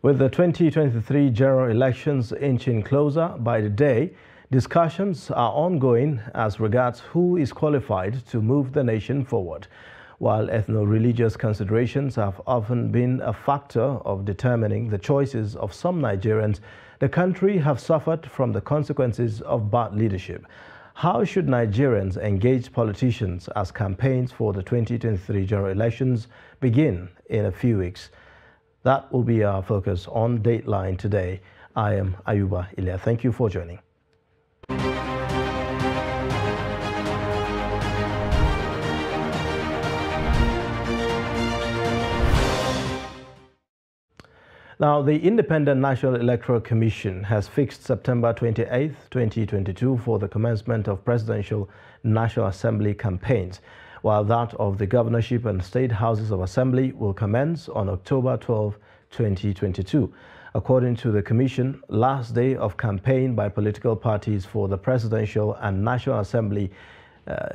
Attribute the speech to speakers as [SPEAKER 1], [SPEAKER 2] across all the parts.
[SPEAKER 1] With the 2023 general elections inching closer by the day, discussions are ongoing as regards who is qualified to move the nation forward. While ethno-religious considerations have often been a factor of determining the choices of some Nigerians, the country have suffered from the consequences of bad leadership. How should Nigerians engage politicians as campaigns for the 2023 general elections begin in a few weeks? That will be our focus on Dateline today. I am Ayuba Ilya. Thank you for joining. Now, the Independent National Electoral Commission has fixed September 28, 2022 for the commencement of presidential National Assembly campaigns, while that of the governorship and state houses of assembly will commence on October 12, 2022. According to the Commission, last day of campaign by political parties for the presidential and National Assembly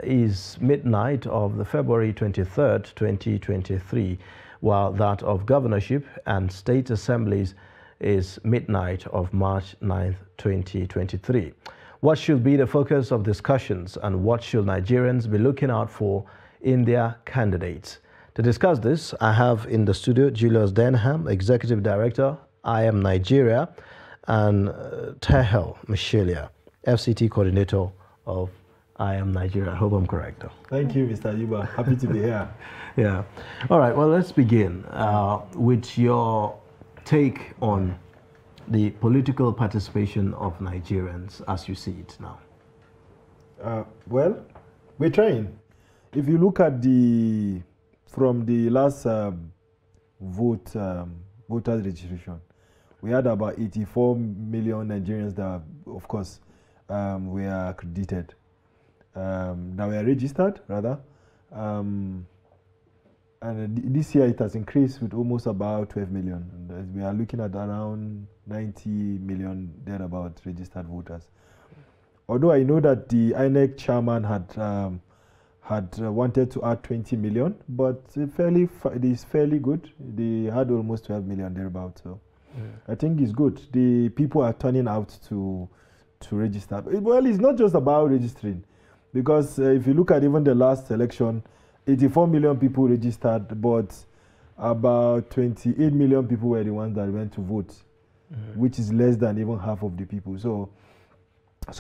[SPEAKER 1] is midnight of the February 23, 2023, while that of governorship and state assemblies is midnight of March 9, 2023. What should be the focus of discussions and what should Nigerians be looking out for in their candidates? To discuss this, I have in the studio Julius Denham, Executive Director, I Am Nigeria, and Tehel Michelia, FCT Coordinator of I Am Nigeria. I hope I'm correct.
[SPEAKER 2] Thank you, Mr. Yuba. Happy to be here.
[SPEAKER 1] Yeah. All right. Well, let's begin with your take on the political participation of Nigerians as you see it now.
[SPEAKER 2] Well, we're trying. If you look at from the last voters registration, we had about 84 million Nigerians that, of course, were accredited. That were registered, rather. And this year it has increased with almost about 12 million. And we are looking at around 90 million thereabout registered voters. Although I know that the INEC chairman had wanted to add 20 million, but it is fairly good. They had almost 12 million thereabout. So I think it's good. The people are turning out to register. Well, it's not just about registering. Because if you look at even the last election, 84 million people registered, but about 28 million people were the ones that went to vote, which is less than even half of the people. So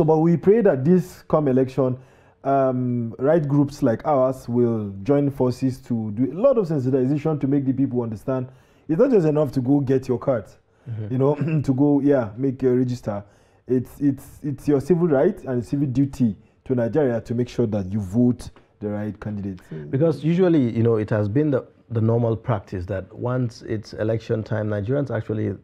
[SPEAKER 2] but we pray that this come election, right groups like ours will join forces to do a lot of sensitization to make the people understand it's not just enough to go get your cards, you know, to go, make a register. It's your civil right and civil duty to Nigeria to make sure that you vote the right candidates.
[SPEAKER 1] Because usually, you know, it has been the normal practice that once it's election time, Nigerians actually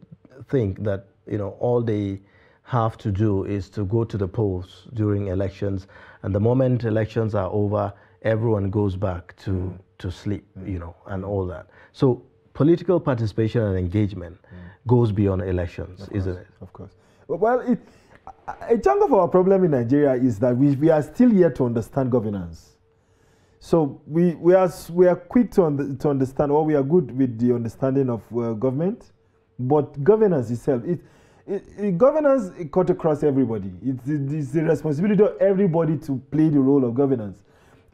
[SPEAKER 1] think that, you know, all they have to do is to go to the polls during elections, and the moment elections are over, everyone goes back to sleep, you know, and all that. So political participation and engagement goes beyond elections, isn't it?
[SPEAKER 2] Of course. Well, a chunk of our problem in Nigeria is that we are still yet to understand governance. So we are quick to understand, or we are good with the understanding of government, but governance itself, governance cut across everybody. It's the responsibility of everybody to play the role of governance.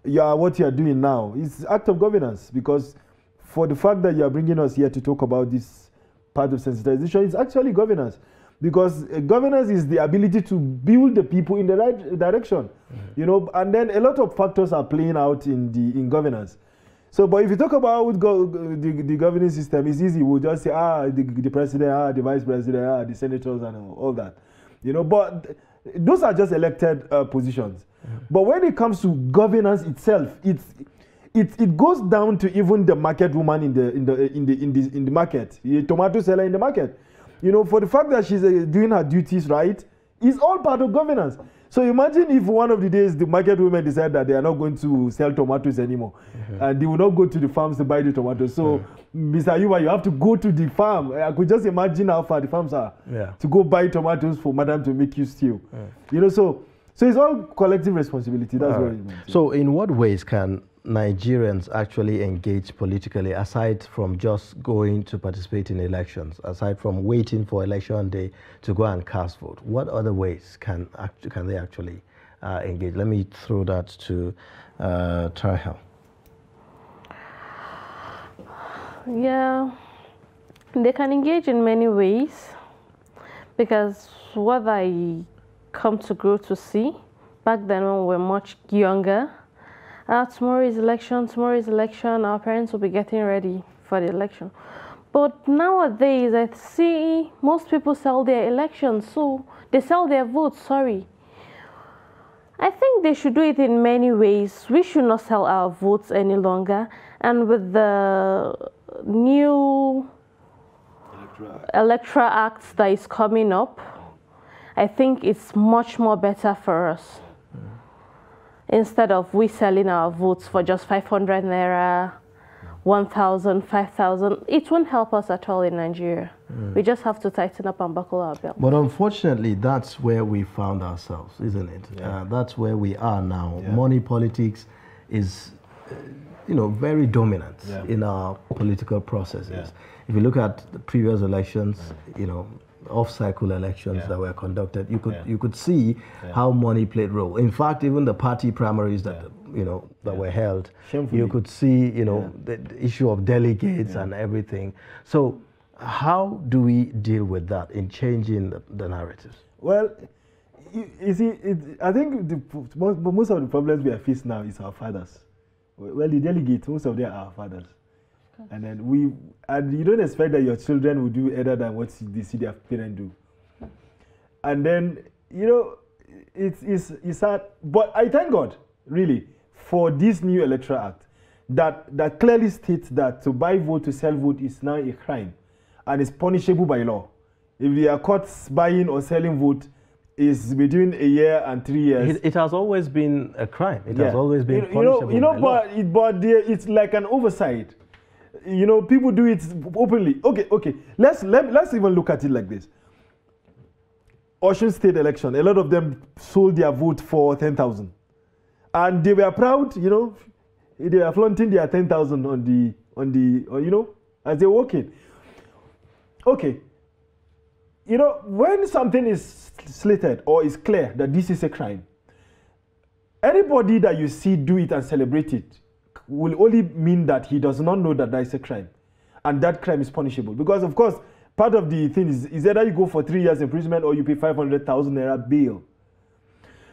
[SPEAKER 2] What you are doing now is act of governance, because for the fact that you are bringing us here to talk about this part of sensitization, it's actually governance. Because governance is the ability to build the people in the right direction, you know, and then a lot of factors are playing out in governance. So, but if you talk about the governing system, it's easy. We'll just say, the president, the vice president, the senators, and all that, you know. But those are just elected positions. But when it comes to governance itself, it goes down to even the market woman in the market, the tomato seller in the market. You know, for the fact that she's doing her duties right, is all part of governance. So imagine if one of the days the market women decide that they are not going to sell tomatoes anymore, and they will not go to the farms to buy the tomatoes. So, Mr. Ayuba, you have to go to the farm. I could just imagine how far the farms are to go buy tomatoes for madam to make you stew. You know, so it's all collective responsibility. That's what it means.
[SPEAKER 1] So in what ways can Nigerians actually engage politically, aside from just going to participate in elections, aside from waiting for election day to go and cast vote? What other ways can they actually engage? Let me throw that to Tahel.
[SPEAKER 3] Yeah, they can engage in many ways, because what I come to grow to see back then when we were much younger, tomorrow is election, our parents will be getting ready for the election. But nowadays, I see most people sell their elections, so they sell their votes, sorry. I think they should do it in many ways. We should not sell our votes any longer. And with the new electoral act that is coming up, I think it's much more better for us. Instead of we selling our votes for just 500 naira, 1,000, 5,000, it won't help us at all in Nigeria. We just have to tighten up and buckle our belt.
[SPEAKER 1] But unfortunately, that's where we found ourselves, isn't it? That's where we are now. Money politics is, very dominant in our political processes. If you look at the previous elections, off-cycle elections that were conducted, you could see how money played a role. In fact, even the party primaries that that were held,
[SPEAKER 2] Shamefully.
[SPEAKER 1] you could see the issue of delegates and everything. So how do we deal with that in changing the narratives?
[SPEAKER 2] Well, you see, I think most of the problems we are faced now is our fathers. Well, the delegates, most of them are our fathers. And then you don't expect that your children will do other than what they see their parents do. And then, it's sad. But I thank God, really, for this new electoral act that clearly states that to buy vote, to sell vote is now a crime and is punishable by law. If they are caught buying or selling vote, is between a year and 3 years.
[SPEAKER 1] It has always been a crime. It has always been punishable by law.
[SPEAKER 2] But it's like an oversight. People do it openly. Okay. Let's even look at it like this. Osun State election, a lot of them sold their vote for 10,000, and they were proud. They were flaunting their 10,000 as they were walking. Okay. When something is slated or is clear that this is a crime, anybody that you see do it and celebrate it will only mean that he does not know that is a crime, and that crime is punishable. Because of course, part of the thing is either you go for 3 years imprisonment or you pay 500,000 naira bail.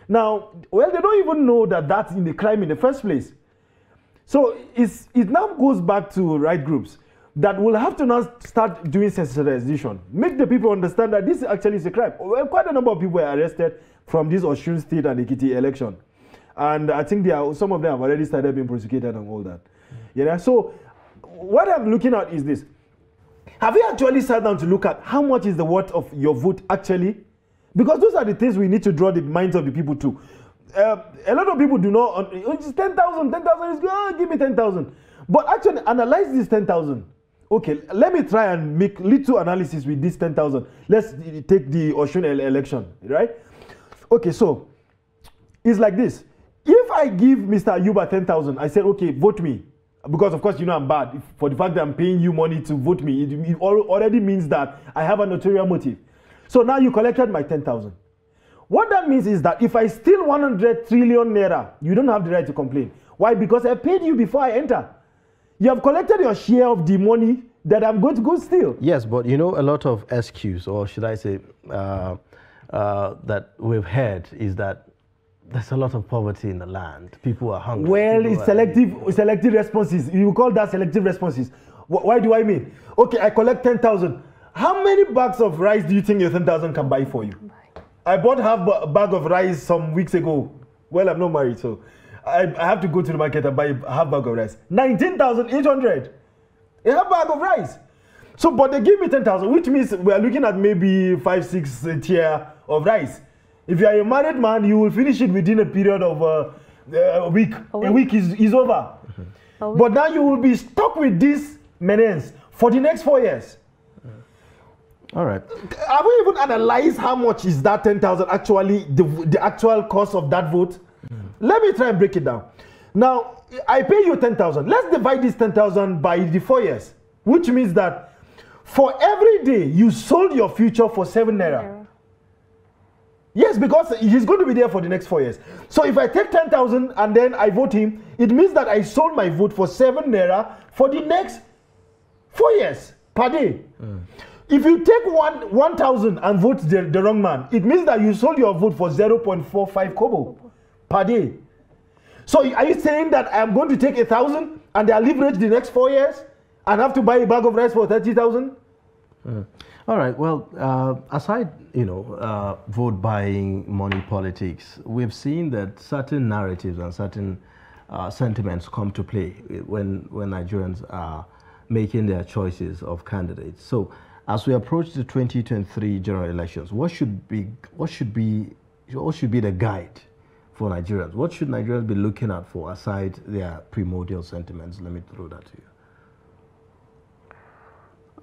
[SPEAKER 2] Now, well, they don't even know that that's in the crime in the first place. So it now goes back to right groups that will have to now start doing sensitization, make the people understand that this actually is a crime. Well, quite a number of people were arrested from this Osun State and Ekiti election. And I think some of them have already started being prosecuted and all that. So what I'm looking at is this. Have you actually sat down to look at how much is the worth of your vote actually? Because those are the things we need to draw the minds of the people to. A lot of people do not, it's 10,000 is good, give me 10,000. But actually analyze this 10,000. Okay, let me try and make little analysis with this 10,000. Let's take the Osun election, right? Okay, so it's like this. If I give Mr. Ayuba 10,000, I said, okay, vote me. Because of course, I'm bad. For the fact that I'm paying you money to vote me, it already means that I have an ulterior motive. So now you collected my 10,000. What that means is that if I steal 100 trillion naira, you don't have the right to complain. Why? Because I paid you before I enter. You have collected your share of the money that I'm going to go steal.
[SPEAKER 1] Yes, but a lot of excuse, or should I say, that we've heard is that there's a lot of poverty in the land. People are hungry.
[SPEAKER 2] Well, it's selective responses. You call that selective responses. Why do I mean? Okay, I collect 10,000. How many bags of rice do you think your 10,000 can buy for you? I bought half a bag of rice some weeks ago. Well, I'm not married, so I have to go to the market and buy a half bag of rice. 19,800. A half bag of rice. So, but they give me 10,000, which means we are looking at maybe 5-6 tier of rice. If you are a married man, you will finish it within a period of a week. A week is over. But now you will be stuck with this menace for the next 4 years.
[SPEAKER 1] All right.
[SPEAKER 2] Have we even analyzed how much is that 10,000 actually, the actual cost of that vote? Let me try and break it down. Now, I pay you 10,000. Let's divide this 10,000 by the 4 years, which means that for every day you sold your future for 7 naira. Yes, because he's going to be there for the next 4 years. So if I take 10,000 and then I vote him, it means that I sold my vote for 7 naira for the next 4 years per day. If you take 1,000 and vote the wrong man, it means that you sold your vote for 0.45 kobo per day. So are you saying that I'm going to take 1,000 and I'll leverage the next 4 years and have to buy a bag of rice for 30,000?
[SPEAKER 1] All right. Well, aside, vote buying, money politics, we've seen that certain narratives and certain sentiments come to play when Nigerians are making their choices of candidates. So, as we approach the 2023 general elections, what should be the guide for Nigerians? What should Nigerians be looking out for aside their primordial sentiments? Let me throw that to you.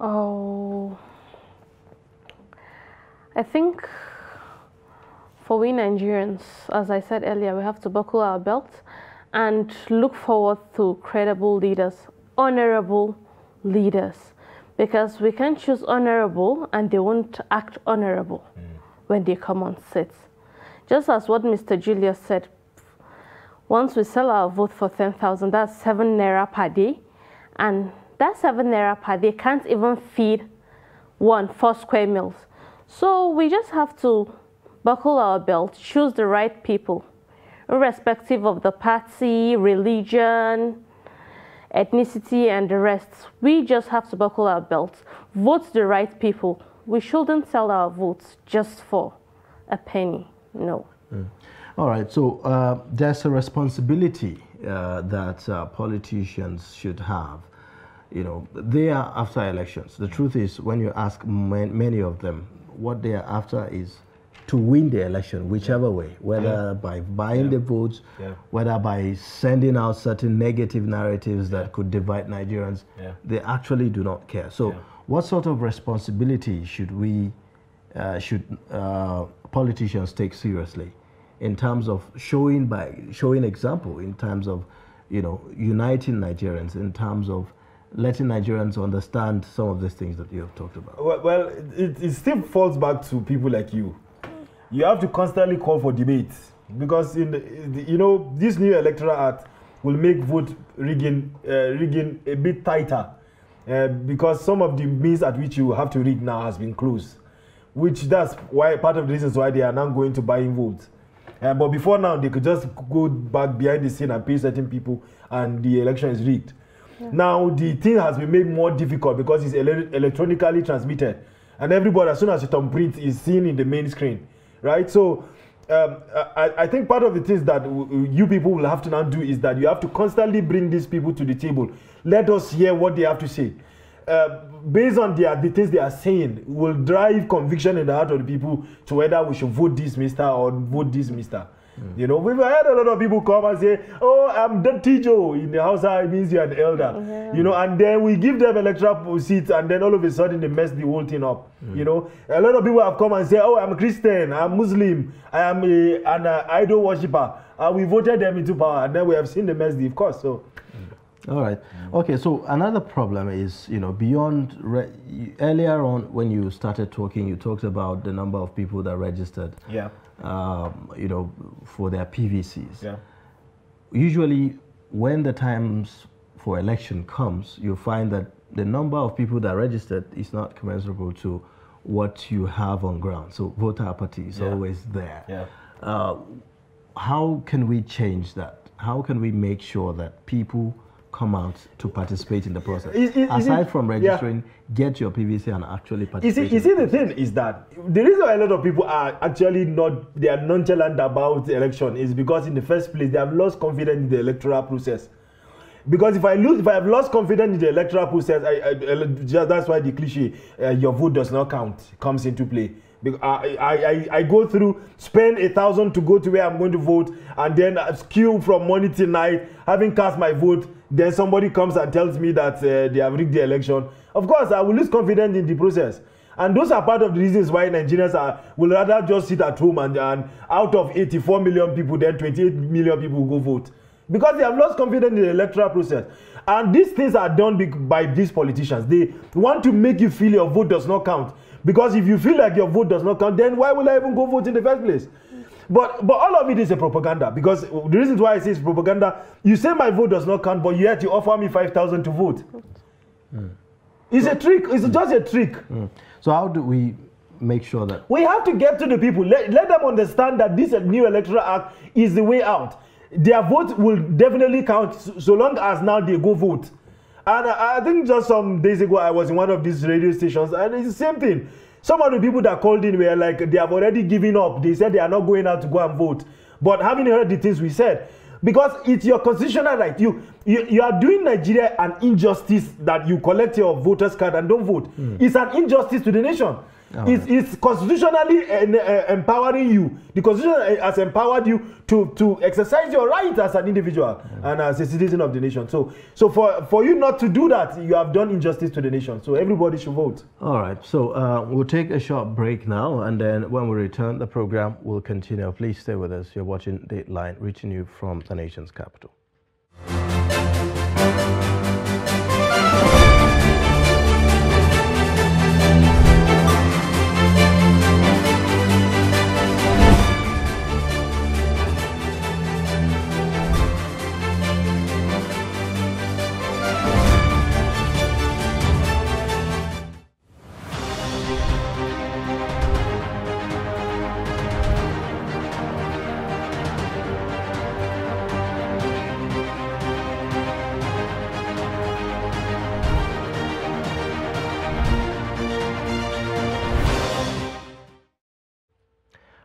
[SPEAKER 3] Oh, I think for we Nigerians, as I said earlier, we have to buckle our belts and look forward to credible leaders, honorable leaders, because we can choose honorable and they won't act honorable when they come on seats. Just as what Mr. Julius said, once we sell our vote for 10,000, that's 7 naira per day, and that 7 naira per day can't even feed 4 square meals. So we just have to buckle our belt, choose the right people, irrespective of the party, religion, ethnicity, and the rest. We just have to buckle our belts, vote the right people. We shouldn't sell our votes just for a penny. No.
[SPEAKER 1] All right. So there's a responsibility that politicians should have. They are after elections. The truth is, when you ask many of them, what they are after is to win the election, whichever way, whether by buying the votes, whether by sending out certain negative narratives that could divide Nigerians. They actually do not care. So what sort of responsibility should politicians take seriously in terms of showing example, in terms of uniting Nigerians, in terms of letting Nigerians understand some of these things that you have talked about?
[SPEAKER 2] Well, it still falls back to people like you. You have to constantly call for debates, because this new electoral act will make vote rigging a bit tighter, because some of the means at which you have to rig now has been closed, which that's why part of the reasons why they are now going to buying votes. But before now, they could just go back behind the scene and pay certain people, and the election is rigged. Now the thing has been made more difficult because it's electronically transmitted, and everybody, as soon as you thumbprint, is seen in the main screen, right? So I think part of the things that you people will have to now do is that you have to constantly bring these people to the table. Let us hear what they have to say. Based on the things they are saying, will drive conviction in the heart of the people to whether we should vote this Mr. or vote this Mr. We've had a lot of people come and say, "Oh, I'm Dr. Joe." In the house, it means you're an elder. And then we give them electoral seats, and then all of a sudden they mess the whole thing up. A lot of people have come and say, "Oh, I'm Christian, I'm Muslim, I am an idol worshipper," and we voted them into power, and then we have seen the mess, of course. So.
[SPEAKER 1] All right. Okay. So another problem is, beyond earlier on when you started talking, you talked about the number of people that registered. For their PVCs. Usually, when the times for election comes, you find that the number of people that registered is not commensurable to what you have on ground. So voter apathy is always there. How can we change that? How can we make sure that people come out to participate in the process? Aside from registering, get your PVC and actually participate.
[SPEAKER 2] You see, the thing is that the reason why a lot of people are actually they are nonchalant about the election is because in the first place, they have lost confidence in the electoral process. Because if I have lost confidence in the electoral process, that's why the cliche, your vote does not count, comes into play. I go through, spend 1,000 to go to where I'm going to vote, and then queue from morning till night, having cast my vote. Then somebody comes and tells me that they have rigged the election. Of course, I will lose confidence in the process. And those are part of the reasons why Nigerians will rather just sit at home and out of 84 million people, then 28 million people will go vote. Because they have lost confidence in the electoral process. And these things are done by these politicians. They want to make you feel your vote does not count. Because if you feel like your vote does not count, then why will I even go vote in the first place? But all of it is a propaganda. Because the reasons why I say it's propaganda, you say my vote does not count, but yet you offer me 5,000 to vote. It's a trick. It's just a trick.
[SPEAKER 1] So how do we make sure that...
[SPEAKER 2] We have to get to the people. Let them understand that this new electoral act is the way out. Their vote will definitely count so long as now they go vote. And I think just some days ago, I was in one of these radio stations, and it's the same thing. Some of the people that called in were like, they have already given up. They said they are not going out to go and vote. But having heard the things we said, because it's your constitutional right. You are doing Nigeria an injustice that you collect your voters card and don't vote. It's an injustice to the nation. It's constitutionally empowering you. The constitution has empowered you to exercise your right as an individual and as a citizen of the nation. So for you not to do that, you have done injustice to the nation. So everybody should vote.
[SPEAKER 1] All right. So we'll take a short break now, and then when we return, the program will continue. Please stay with us. You're watching Dateline, reaching you from the nation's capital.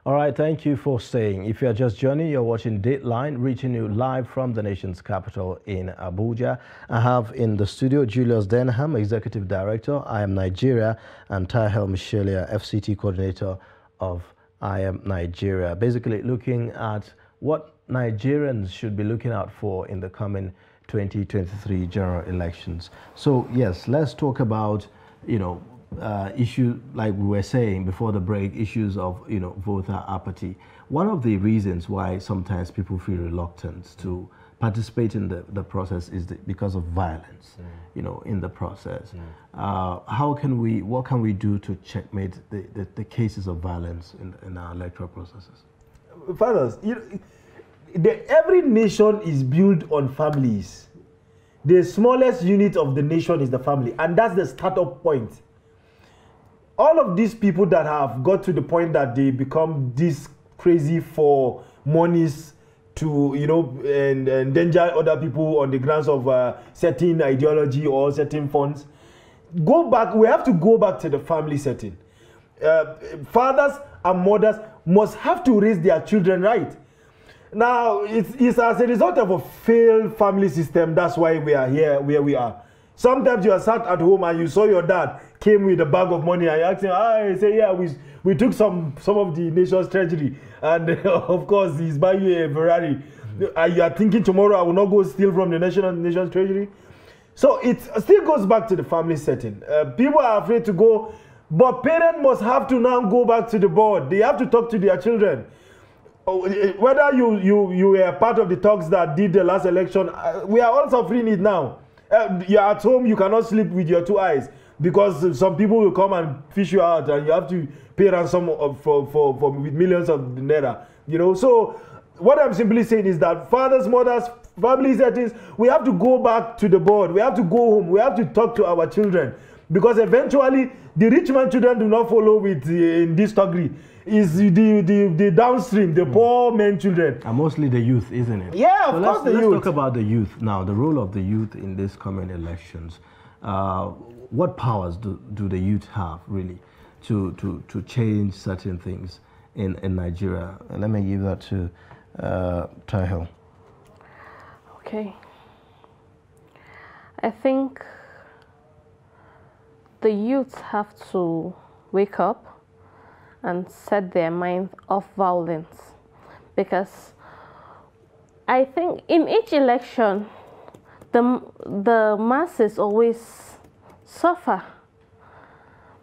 [SPEAKER 1] All right, thank you for staying. If you are just joining, you're watching Dateline, reaching you live from the nation's capital in Abuja. I have in the studio Julius Denham, Executive Director, I Am Nigeria, and Tahel Michelia, FCT Coordinator of I Am Nigeria. Basically looking at what Nigerians should be looking out for in the coming 2023 general elections. So yes, let's talk about, issue, like we were saying before the break, issues of, voter apathy. One of the reasons why sometimes people feel reluctant to participate in the process is because of violence, in the process. What can we do to checkmate the cases of violence in our electoral processes?
[SPEAKER 2] Fathers, every nation is built on families. The smallest unit of the nation is the family, and that's the startup point. All of these people that have got to the point that they become this crazy for monies to, and endanger other people on the grounds of certain ideology or certain funds, go back. We have to go back to the family setting. Fathers and mothers must have to raise their children right. Now, it's as a result of a failed family system. That's why we are here where we are. Sometimes you are sat at home and you saw your dad came with a bag of money and you asked him, I say, yeah, we took some of the nation's treasury, and of course he's buying you a Ferrari. You are thinking tomorrow I will not go steal from the nation's treasury. So it still goes back to the family setting. People are afraid to go, but parents must have to now go back to the board. They have to talk to their children. Whether you were part of the talks that did the last election, we are all suffering it now. You're at home, you cannot sleep with your two eyes because some people will come and fish you out, and you have to pay ransom for with millions of naira. So what I'm simply saying is that fathers, mothers, family settings, we have to go back to the board. We have to go home. We have to talk to our children, because eventually the rich man children do not follow with in this story. Is the downstream, the poor men children.
[SPEAKER 1] And mostly the youth, isn't it?
[SPEAKER 2] Yeah, of course the youth.
[SPEAKER 1] Let's talk about the youth now, the role of the youth in this coming elections. What powers do the youth have, really, to change certain things in Nigeria? And let me give that to Tahel.
[SPEAKER 3] Okay. I think the youth have to wake up and set their mind off violence. Because I think in each election, the masses always suffer.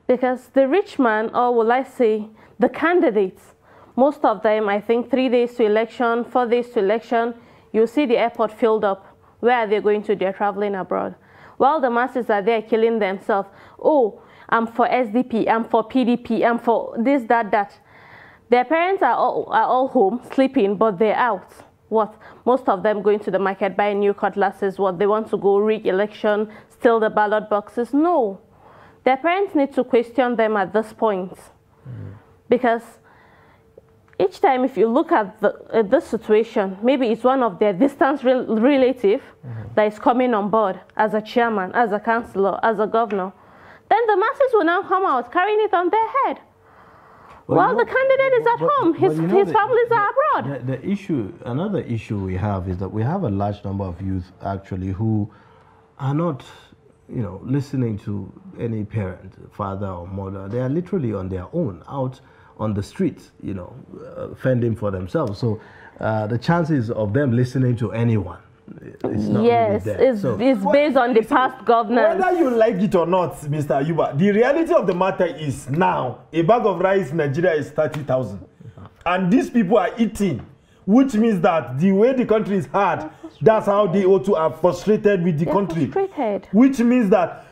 [SPEAKER 3] Because the rich man, or will I say, the candidates, most of them, I think 3 days to election, 4 days to election, you see the airport filled up. Where are they going to? They're traveling abroad. While the masses are there killing themselves. Oh, I'm for SDP, I'm for PDP, I'm for this, that, that. Their parents are all home, sleeping, but they're out. What? Most of them going to the market, buying new cutlasses. What? They want to go rig election, steal the ballot boxes? No. Their parents need to question them at this point. Because each time if you look at this situation, maybe it's one of their distant relative that is coming on board as a chairman, as a councillor, as a governor, then the masses will now come out carrying it on their head. Well, while the candidate is at home, his families are abroad.
[SPEAKER 1] The issue, another issue we have is that we have a large number of youth actually who are not, listening to any parent, father or mother. They are literally on their own, out on the streets, fending for themselves. So the chances of them listening to anyone is not really there.
[SPEAKER 3] It's based on the past governance.
[SPEAKER 2] Whether you like it or not, Mr. Ayuba, the reality of the matter is now a bag of rice in Nigeria is 30,000. And these people are eating, which means that the way the country is hard, that's how they ought to are frustrated with the country. Frustrated. Which means that,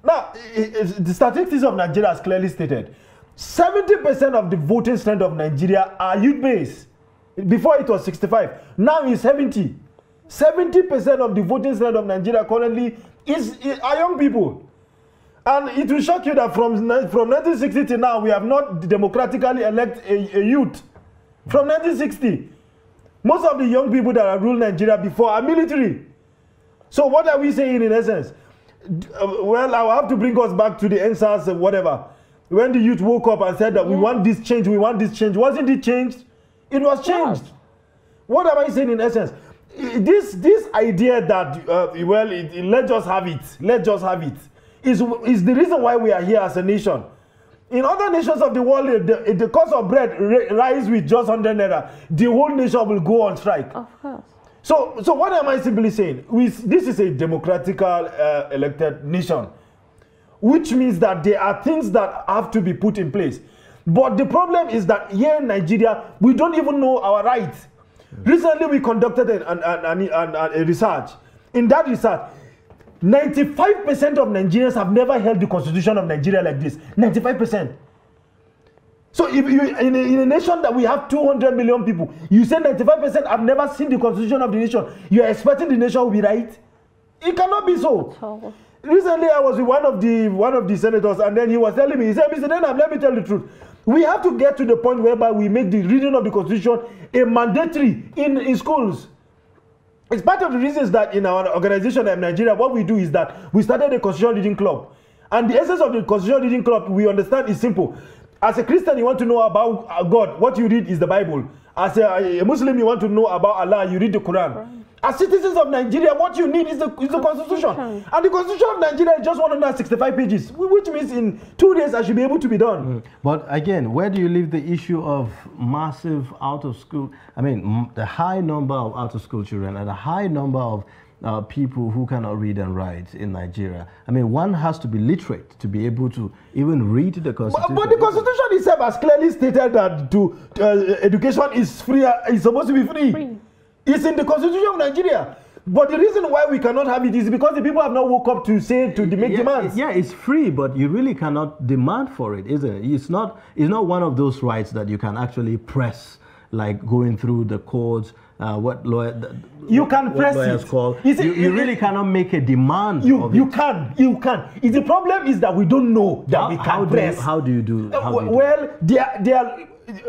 [SPEAKER 2] now, the statistics of Nigeria has clearly stated, 70% of the voting strength of Nigeria are youth-based. Before it was 65. Now it's 70. 70% of the voting strength of Nigeria currently are young people. And it will shock you that from 1960 to now, we have not democratically elected a youth. From 1960. Most of the young people that have ruled Nigeria before are military. So what are we saying in essence? Well, I will have to bring us back to the answers and whatever. When the youth woke up and said that we want this change, we want this change. Wasn't it changed? It was changed. What am I saying in essence? This idea that, let's just have it, is the reason why we are here as a nation. In other nations of the world, if the cost of bread rise with just 100 naira, the whole nation will go on strike.
[SPEAKER 3] Of course.
[SPEAKER 2] So what am I simply saying? This is a democratical elected nation, which means that there are things that have to be put in place. But the problem is that here in Nigeria, we don't even know our rights. Recently, we conducted a research. In that research, 95% of Nigerians have never held the constitution of Nigeria like this. 95%. So if you in a nation that we have 200 million people, you say 95% have never seen the constitution of the nation, you're expecting the nation will be right? It cannot be so. Recently, I was with one of the senators, and then he was telling me, he said, Mr. Denham, let me tell the truth. We have to get to the point whereby we make the reading of the constitution a mandatory in schools. It's part of the reasons that in our organization in Nigeria, what we do is that we started a constitution reading club. And the essence of the constitution reading club, we understand, is simple. As a Christian, you want to know about God. What you read is the Bible. As a Muslim, you want to know about Allah. You read the Quran. Right. As citizens of Nigeria, what you need is the constitution. And the constitution of Nigeria is just 165 pages, which means in 2 days I should be able to be done.
[SPEAKER 1] But again, where do you leave the issue of massive out-of-school, the high number of out-of-school children and a high number of people who cannot read and write in Nigeria? One has to be literate to be able to even read the constitution.
[SPEAKER 2] But the constitution itself has clearly stated that education is free. It's supposed to be free. It's in the constitution of Nigeria. But the reason why we cannot have it is because the people have not woke up to make demands.
[SPEAKER 1] Yeah, it's free, but you really cannot demand for it, isn't it? It's not one of those rights that you can actually press, like going through the courts. What lawyers call. You really cannot make a demand.
[SPEAKER 2] You can. The problem is that we don't know that we can press.
[SPEAKER 1] How do you do?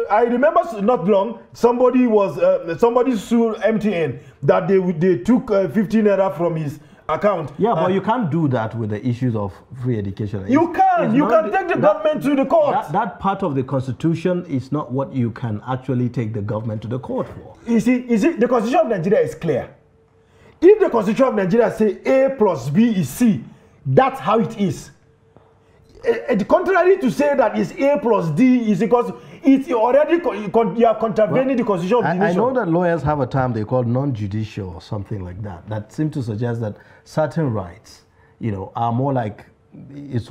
[SPEAKER 2] I remember not long, somebody sued MTN that they took 15 naira from his account.
[SPEAKER 1] Yeah, but you can't do that with the issues of free education.
[SPEAKER 2] You can take the government to the court.
[SPEAKER 1] That part of the constitution is not what you can actually take the government to the court for.
[SPEAKER 2] You see, the constitution of Nigeria is clear. If the constitution of Nigeria say A plus B is C, that's how it is. contrary to say that it's A plus D is because it's already you are contravening the constitution of the nation.
[SPEAKER 1] I know that lawyers have a term they call non-judicial or something like that. That seems to suggest that certain rights, you know, are more like it's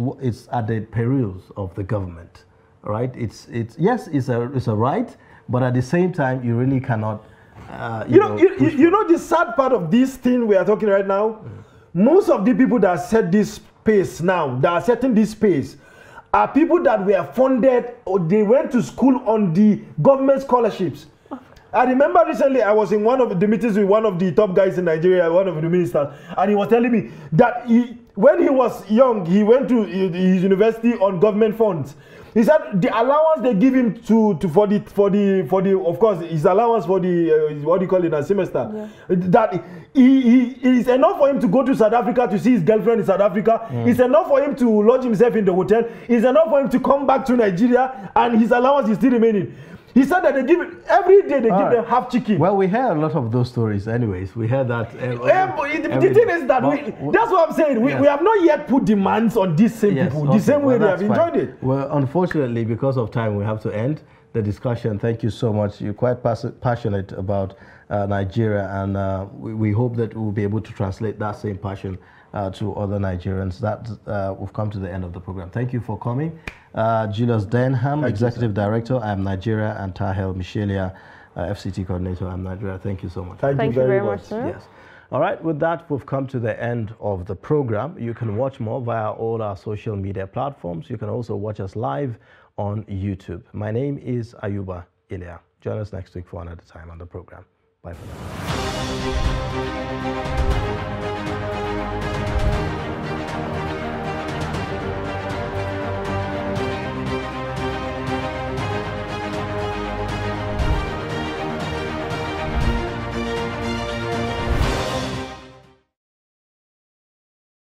[SPEAKER 1] at the perils of the government, right? It's yes, it's a right, but at the same time, you really cannot. You
[SPEAKER 2] know the sad part of this thing we are talking right now. Most of the people that set this pace now, that are setting this pace, are people that were funded or they went to school on the government scholarships. I remember recently I was in one of the meetings with one of the top guys in Nigeria, one of the ministers, and he was telling me that when he was young, he went to his university on government funds. He said the allowance they give him for the of course his allowance for the what do you call it, a semester, that he is enough for him to go to South Africa to see his girlfriend in South Africa. It's enough for him to lodge himself in the hotel. It's enough for him to come back to Nigeria, and his allowance is still remaining. He said that they give it every day. They give them half chicken.
[SPEAKER 1] Well, we heard a lot of those stories, anyways. We heard that.
[SPEAKER 2] The thing is that that's what I'm saying. We have not yet put demands on these same people. The same way they have enjoyed it.
[SPEAKER 1] Well, unfortunately, because of time, we have to end the discussion. Thank you so much. You're quite passionate about Nigeria, and we hope that we'll be able to translate that same passion to other Nigerians. That we've come to the end of the program. Thank you for coming. Julius Denham, Executive Director. I'm Nigeria, and Tahel Michelia, FCT Coordinator. I'm Nigeria. Thank you so much.
[SPEAKER 2] Thank you very much,
[SPEAKER 3] sir.
[SPEAKER 1] Yes. All right, with that, we've come to the end of the program. You can watch more via all our social media platforms. You can also watch us live on YouTube. My name is Ayuba Ilya. Join us next week for another time on the program. Bye for now.